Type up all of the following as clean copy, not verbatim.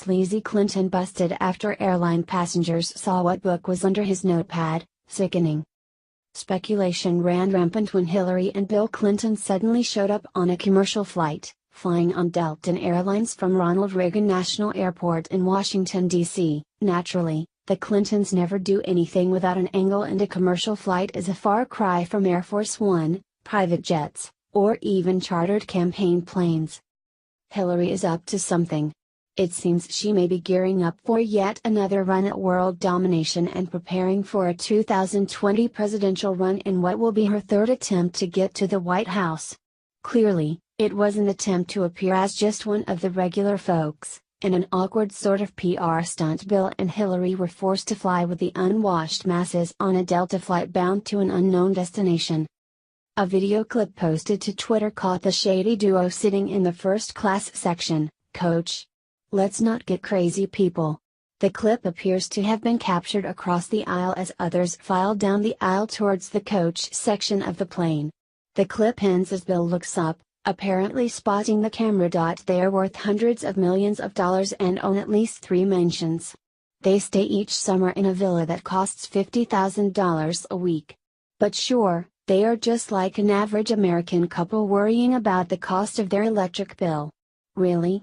Sleazy Clinton busted after airline passengers saw what book was under his notepad, Sickening. Speculation ran rampant when Hillary and Bill Clinton suddenly showed up on a commercial flight, flying on Delta Airlines from Ronald Reagan National Airport in Washington, D.C. Naturally, the Clintons never do anything without an angle, and a commercial flight is a far cry from Air Force One, private jets, or even chartered campaign planes. Hillary is up to something. It seems she may be gearing up for yet another run at world domination and preparing for a 2020 presidential run in what will be her third attempt to get to the White House. Clearly, it was an attempt to appear as just one of the regular folks, in an awkward sort of PR stunt. Bill and Hillary were forced to fly with the unwashed masses on a Delta flight bound to an unknown destination. A video clip posted to Twitter caught the shady duo sitting in the first class section. "Coach. Let's not get crazy, people." The clip appears to have been captured across the aisle as others filed down the aisle towards the coach section of the plane. The clip ends as Bill looks up, apparently spotting the camera. They are worth hundreds of millions of dollars and own at least 3 mansions. They stay each summer in a villa that costs $50,000 a week. But sure, they are just like an average American couple worrying about the cost of their electric bill. Really?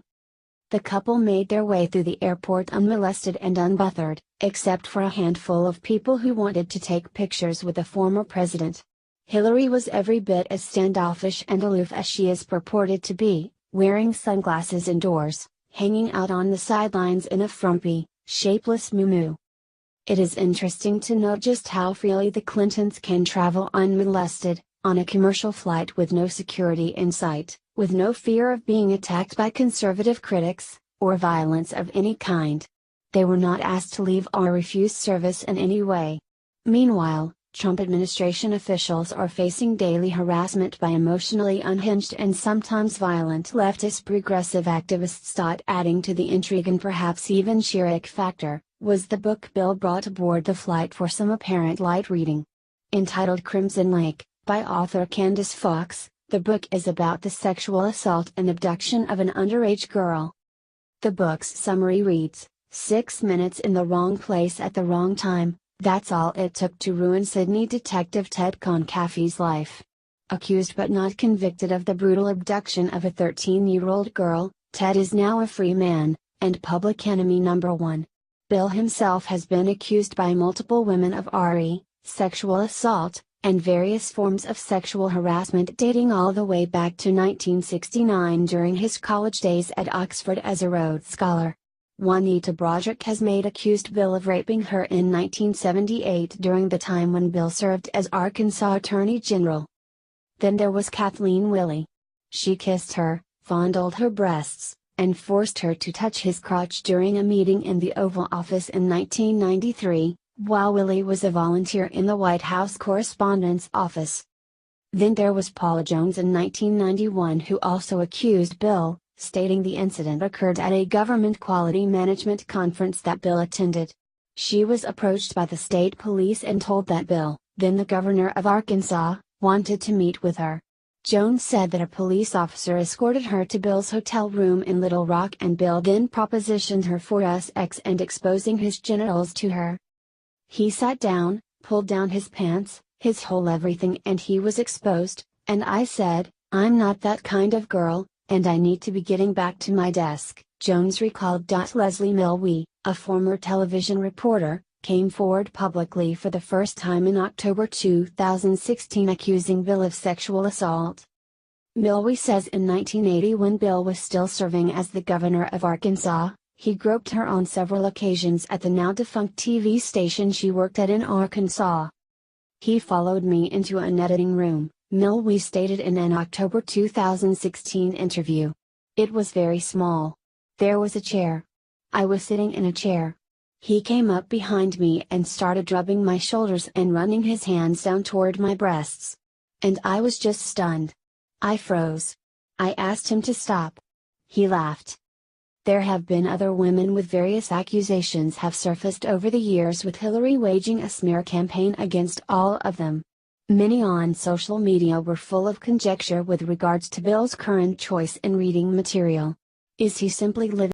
The couple made their way through the airport unmolested and unbothered, except for a handful of people who wanted to take pictures with the former president. Hillary was every bit as standoffish and aloof as she is purported to be, wearing sunglasses indoors, hanging out on the sidelines in a frumpy, shapeless muumuu. It is interesting to note just how freely the Clintons can travel unmolested, on a commercial flight with no security in sight, with no fear of being attacked by conservative critics, or violence of any kind. They were not asked to leave or refuse service in any way. Meanwhile, Trump administration officials are facing daily harassment by emotionally unhinged and sometimes violent leftist progressive activists. Adding to the intrigue and perhaps even sheer ick factor, was the book Bill brought aboard the flight for some apparent light reading. Entitled Crimson Lake, by author Candace Fox, the book is about the sexual assault and abduction of an underage girl. The book's summary reads, 6 minutes in the wrong place at the wrong time, that's all it took to ruin Sydney detective Ted Concaffey's life. Accused but not convicted of the brutal abduction of a 13-year-old girl, Ted is now a free man, and public enemy number one. Bill himself has been accused by multiple women of sexual assault, and various forms of sexual harassment dating all the way back to 1969 during his college days at Oxford as a Rhodes Scholar. Juanita Broderick has made accused Bill of raping her in 1978 during the time when Bill served as Arkansas Attorney General. Then there was Kathleen Willey. She kissed her, fondled her breasts, and forced her to touch his crotch during a meeting in the Oval Office in 1993, while Willey was a volunteer in the White House Correspondence Office. Then there was Paula Jones in 1991, who also accused Bill, stating the incident occurred at a government quality management conference that Bill attended. She was approached by the state police and told that Bill, then the governor of Arkansas, wanted to meet with her. Jones said that a police officer escorted her to Bill's hotel room in Little Rock, and Bill then propositioned her for sex and exposing his genitals to her. He sat down, pulled down his pants, his whole everything, and he was exposed, and I said, "I'm not that kind of girl, and I need to be getting back to my desk," Jones recalled. Leslie Milwee, a former television reporter, came forward publicly for the first time in October 2016 accusing Bill of sexual assault. Milwee says in 1980, when Bill was still serving as the governor of Arkansas, he groped her on several occasions at the now-defunct TV station she worked at in Arkansas. "He followed me into an editing room," Milwee stated in an October 2016 interview. "It was very small. There was a chair. I was sitting in a chair. He came up behind me and started rubbing my shoulders and running his hands down toward my breasts. And I was just stunned. I froze. I asked him to stop. He laughed." There have been other women with various accusations have surfaced over the years, with Hillary waging a smear campaign against all of them. Many on social media were full of conjecture with regards to Bill's current choice in reading material. Is he simply living